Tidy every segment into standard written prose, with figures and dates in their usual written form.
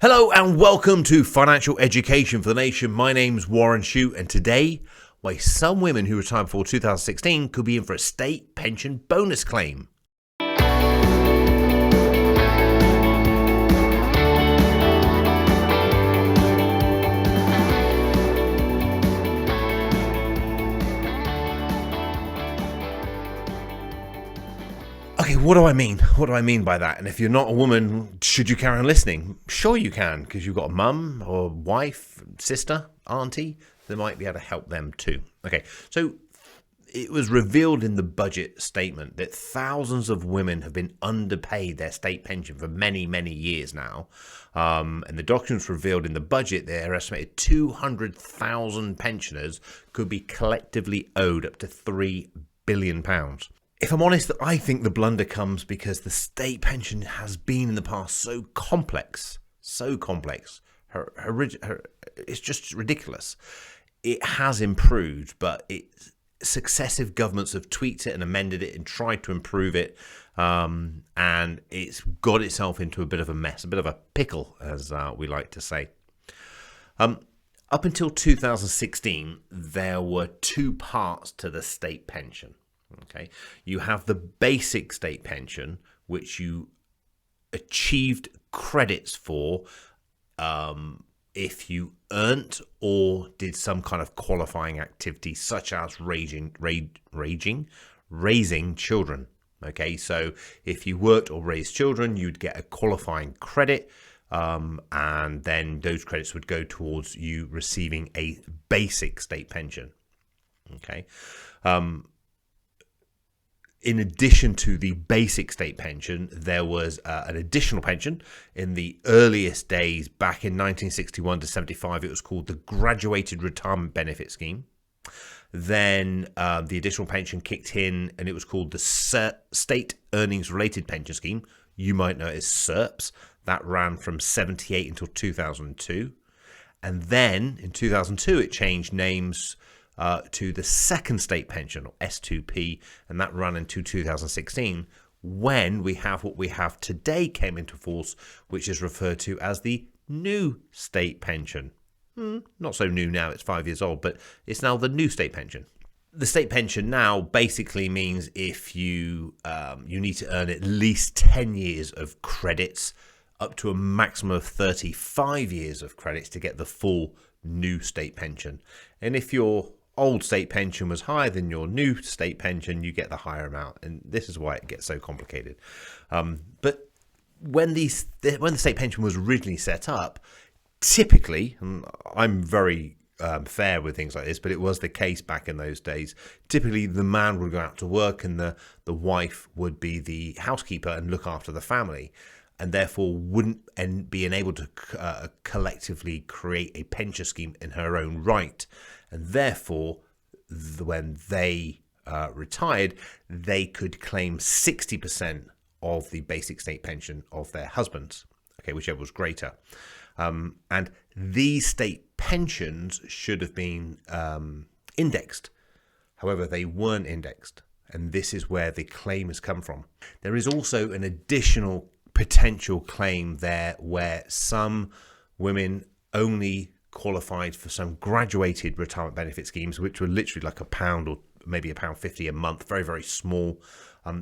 Hello and welcome to Financial Education for the Nation. My name's Warren Shute, and today, why some women who retired before 2016 could be in for a state pension bonus claim. Okay, what do I mean? What do I mean by that? And if you're not a woman, should you carry on listening? Sure you can, because you've got a mum or wife, sister, auntie, that might be able to help them too. Okay, so it was revealed in the budget statement that thousands of women have been underpaid their state pension for many, many years now. And the documents revealed in the budget, they're estimated 200,000 pensioners could be collectively owed up to £3 billion. If I'm honest, I think the blunder comes because the state pension has been in the past so complex. It's just ridiculous. It has improved, but successive governments have tweaked it and amended it and tried to improve it, and it's got itself into a bit of a mess, a bit of a pickle, as we like to say. Up until 2016, there were two parts to the state pension. Okay, you have the basic state pension, which you achieved credits for if you earned or did some kind of qualifying activity, such as raising children. Okay, so if you worked or raised children, you'd get a qualifying credit, and then those credits would go towards you receiving a basic state pension. Okay. In addition to the basic state pension, there was an additional pension. In the earliest days, back in 1961 to 75, it was called the Graduated Retirement Benefit Scheme. Then the additional pension kicked in, and it was called the State Earnings Related Pension Scheme. You might know it as SERPS. That ran from 78 until 2002. And then in 2002, it changed names to the second state pension, or S2P, and that ran into 2016, when we have what we have today came into force, which is referred to as the new state pension. Not so new now, it's 5 years old, but it's now the new state pension. The state pension now basically means if you need to earn at least 10 years of credits, up to a maximum of 35 years of credits to get the full new state pension. And if your old state pension was higher than your new state pension, you get the higher amount, and this is why it gets so complicated. But when the state pension was originally set up, typically, and I'm very fair with things like this, but it was the case back in those days. Typically, the man would go out to work, and the wife would be the housekeeper and look after the family, and therefore wouldn't be able to collectively create a pension scheme in her own right. And therefore, when they retired, they could claim 60% of the basic state pension of their husbands, okay, whichever was greater. And these state pensions should have been indexed. However, they weren't indexed. And this is where the claim has come from. There is also an additional potential claim there where some women only qualified for some graduated retirement benefit schemes, which were literally like £1 or maybe £1.50 a month, very, very small.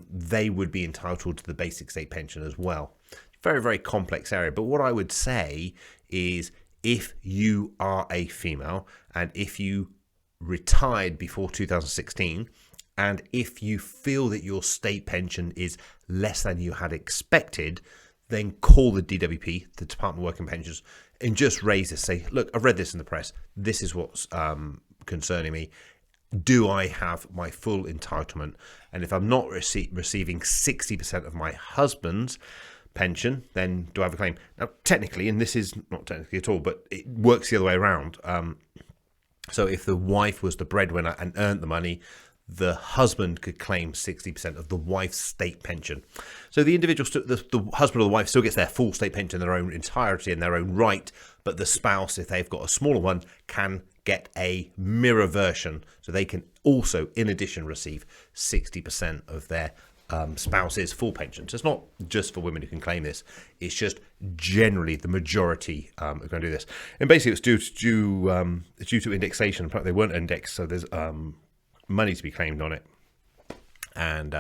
They would be entitled to the basic state pension as well. Very, very complex area. But what I would say is, if you are a female and if you retired before 2016, and if you feel that your state pension is less than you had expected, then call the DWP, the Department of Work and Pensions, and just raise this. Say, look, I've read this in the press. This is what's concerning me. Do I have my full entitlement? And if I'm not receiving 60% of my husband's pension, then do I have a claim? Now, technically, and this is not technically at all, but it works the other way around. So if the wife was the breadwinner and earned the money, the husband could claim 60% of the wife's state pension. So the individual, the husband or the wife still gets their full state pension in their own entirety in their own right, but the spouse, if they've got a smaller one, can get a mirror version. So they can also, in addition, receive 60% of their spouses full pension. So it's not just for women who can claim this. It's just generally the majority are going to do this. And basically it's due to indexation. In fact, they weren't indexed, so there's money to be claimed on it. And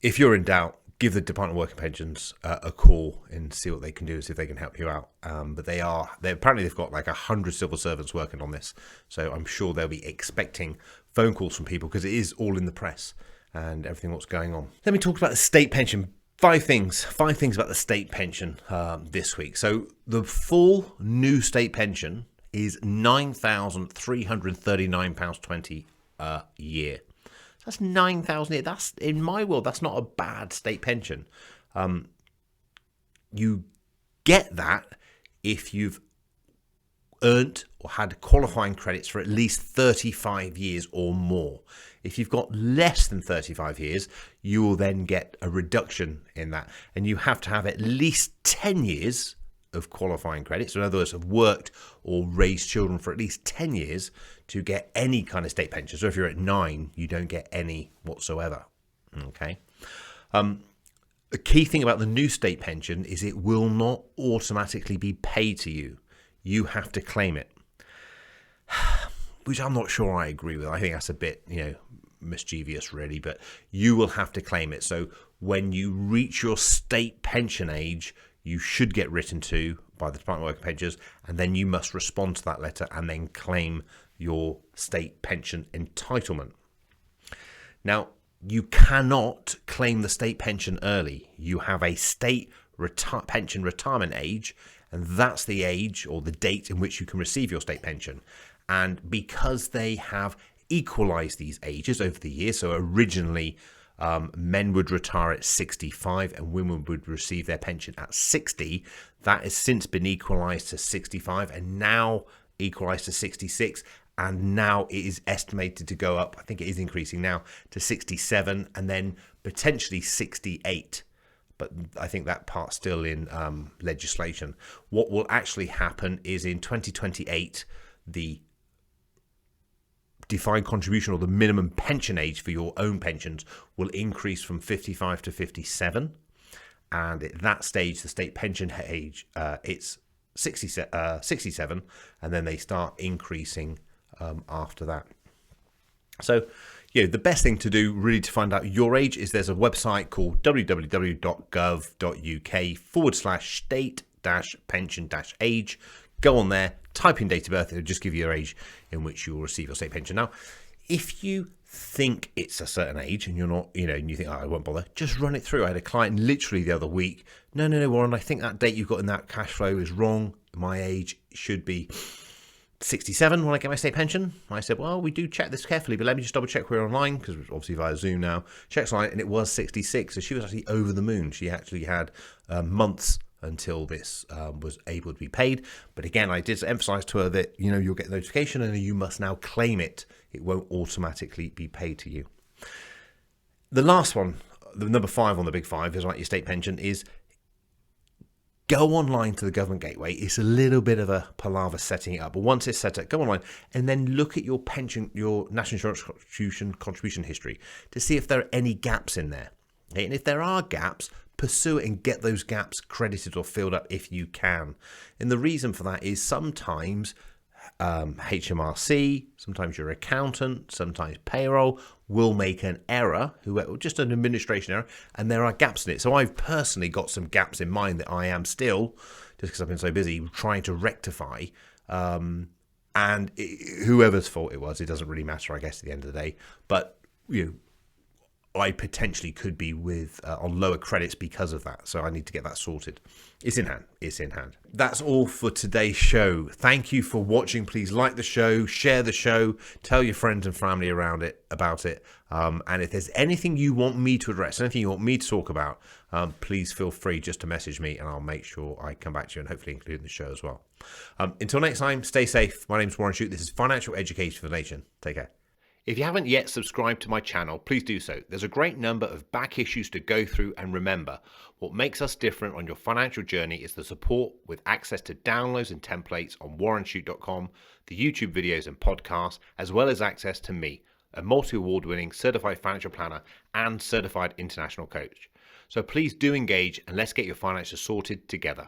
if you're in doubt, give the Department of Work and Pensions a call and see what they can do, see if they can help you out. But apparently they've got like 100 civil servants working on this. So I'm sure they'll be expecting phone calls from people because it is all in the press and everything what's going on. Let me talk about the state pension. Five things about the state pension this week. So the full new state pension is £9,339.20 a year. That's £9,000. That's, in my world, that's not a bad state pension. You get that if you've earned or had qualifying credits for at least 35 years or more. If you've got less than 35 years, you will then get a reduction in that. And you have to have at least 10 years of qualifying credits. So in other words, have worked or raised children for at least 10 years to get any kind of state pension. So if you're at 9, you don't get any whatsoever. Okay. A key thing about the new state pension is it will not automatically be paid to you. You have to claim it, which I'm not sure I agree with. I think that's a bit, mischievous really, but you will have to claim it. So when you reach your state pension age, you should get written to by the Department of Work and Pensions, and then you must respond to that letter and then claim your state pension entitlement. Now, you cannot claim the state pension early. You have a state pension retirement age, and that's the age or the date in which you can receive your state pension. And because they have equalized these ages over the years, so originally men would retire at 65 and women would receive their pension at 60. That has since been equalized to 65 and now equalized to 66. And now it is estimated to go up, I think it is increasing now, to 67 and then potentially 68. But I think that part's still in legislation. What will actually happen is in 2028, the defined contribution or the minimum pension age for your own pensions will increase from 55 to 57. And at that stage, the state pension age, it's 67, and then they start increasing after that. So, the best thing to do really to find out your age is there's a website called www.gov.uk/state-pension-age. Go on there, type in date of birth, it'll just give you your age in which you will receive your state pension. Now, if you think it's a certain age and you're not, and you think, I won't bother, just run it through. I had a client literally the other week, no, Warren, I think that date you've got in that cash flow is wrong. My age should be 67 when I get my state pension. I said, well, we do check this carefully, but let me just double check we're online, because we're obviously via Zoom now. Checks online, and it was 66. So she was actually over the moon. She actually had months until this was able to be paid. But again, I did emphasize to her that, you'll get notification and you must now claim it. It won't automatically be paid to you. The last one, the number 5 on the big 5 is like your state pension, is go online to the government gateway. It's a little bit of a palaver setting it up, but once it's set up, go online and then look at your pension, your national insurance contribution history to see if there are any gaps in there. Okay? And if there are gaps, pursue it and get those gaps credited or filled up if you can. And the reason for that is sometimes HMRC, sometimes your accountant, sometimes payroll will make an error, just an administration error, and there are gaps in it. So I've personally got some gaps in mind that I am still, just because I've been so busy, trying to rectify. Whoever's fault it was, it doesn't really matter, I guess, at the end of the day. But I potentially could be with on lower credits because of that. So I need to get that sorted. It's in hand. It's in hand. That's all for today's show. Thank you for watching. Please like the show, share the show, tell your friends and family about it. And if there's anything you want me to address, anything you want me to talk about, please feel free just to message me and I'll make sure I come back to you and hopefully include in the show as well. Until next time, stay safe. My name's Warren Shute. This is Financial Education for the Nation. Take care. If you haven't yet subscribed to my channel, please do so. There's a great number of back issues to go through, and remember, what makes us different on your financial journey is the support with access to downloads and templates on warrenshute.com, the YouTube videos and podcasts, as well as access to me, a multi-award winning certified financial planner and certified international coach. So please do engage and let's get your finances sorted together.